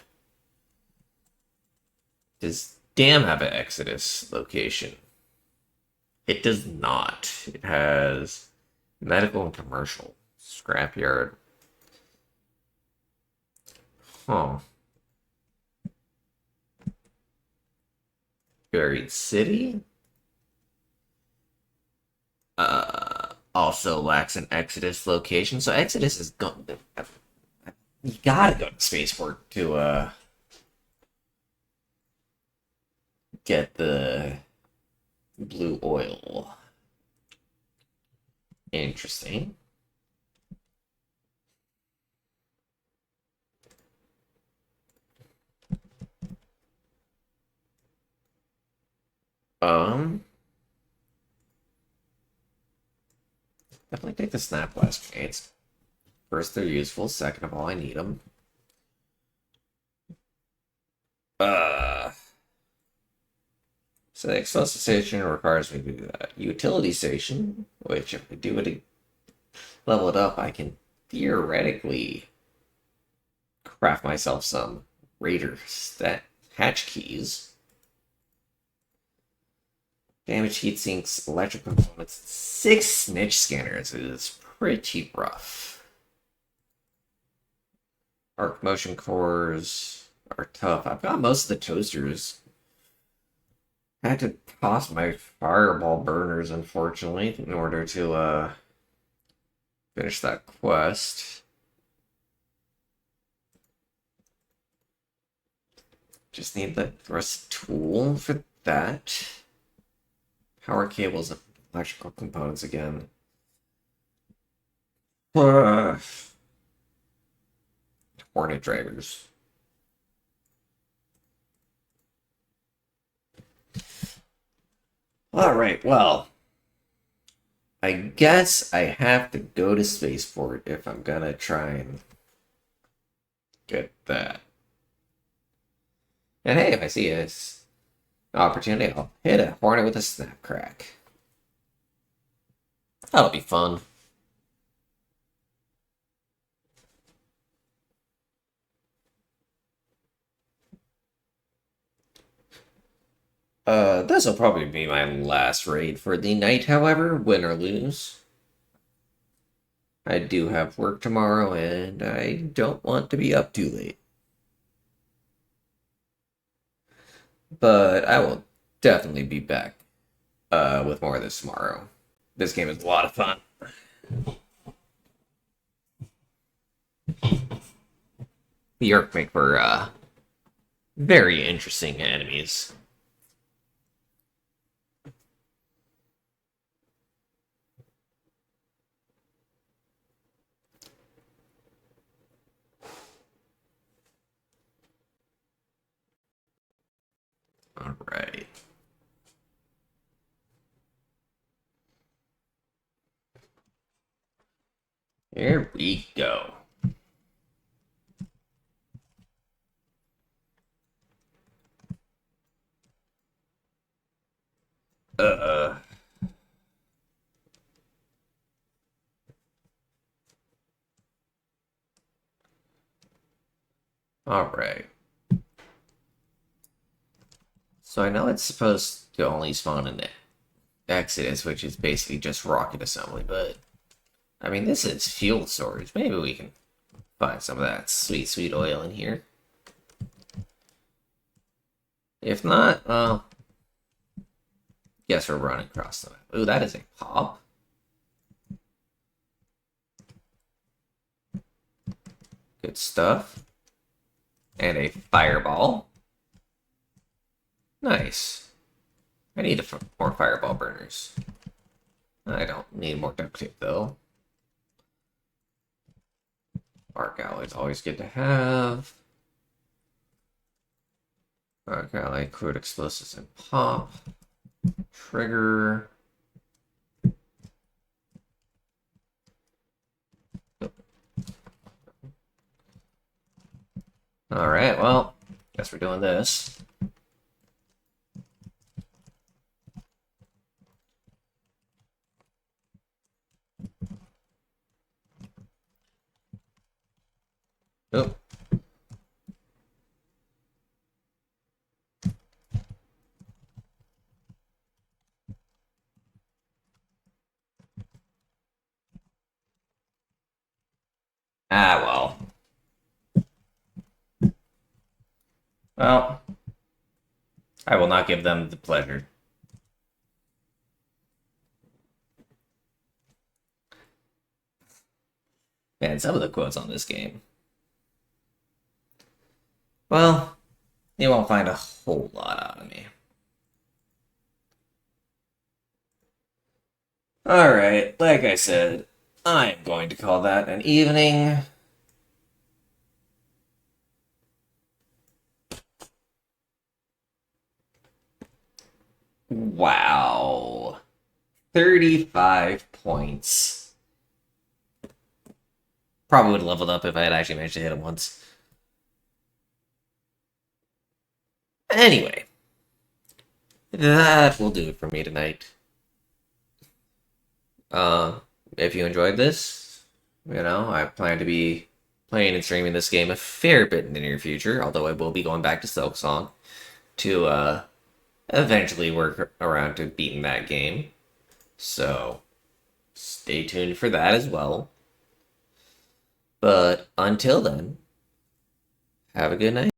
[SPEAKER 1] Does Dam have an Exodus location? It does not. It has medical and commercial. Scrapyard. Huh. Buried City? Also lacks an Exodus location. So Exodus is going. You gotta go to Spaceport to get the blue oil. Interesting. Um, Definitely take the Snap Blast grenades. First, they're useful. Second of all, I need them. So the explosive station requires me to do that. Utility station, which if I do it, level it up, I can theoretically craft myself some Raider stat hatch keys. Damage heat sinks, electric components, 6 snitch scanners is pretty rough. Arc motion cores are tough. I've got most of the toasters. I had to toss my fireball burners, unfortunately, in order to finish that quest. Just need the thrust tool for that. Power cables and electrical components again. Hornet drivers. Alright, well. I guess I have to go to Spaceport if I'm gonna try and get that. And hey, if I see an opportunity, I'll hit a Hornet with a snap crack. That'll be fun. This will probably be my last raid for the night, however, win or lose. I do have work tomorrow, and I don't want to be up too late. But I will definitely be back with more of this tomorrow. This game is a lot of fun. The Orc make for very interesting enemies. All right. Here we go. Uh. All right. So I know it's supposed to only spawn in the Exodus, which is basically just rocket assembly, but I mean, this is fuel storage. Maybe we can find some of that sweet, sweet oil in here. If not, well, guess we're running across the map. Ooh, that is a pop. Good stuff. And a fireball. Nice. I need more fireball burners. I don't need more duct tape, though. Arc alloys always good to have. Arc alloy, crude explosives, and pop. Trigger. Alright, well, guess we're doing this. Oh. Ah, well. Well, I will not give them the pleasure. Man, some of the quotes on this game. Well, you won't find a whole lot out of me. Alright, like I said, I'm going to call that an evening. Wow. 35 points. Probably would have leveled up if I had actually managed to hit him once. Anyway, that will do it for me tonight. If you enjoyed this, I plan to be playing and streaming this game a fair bit in the near future, although I will be going back to Silksong to eventually work around to beating that game. So stay tuned for that as well. But until then, have a good night.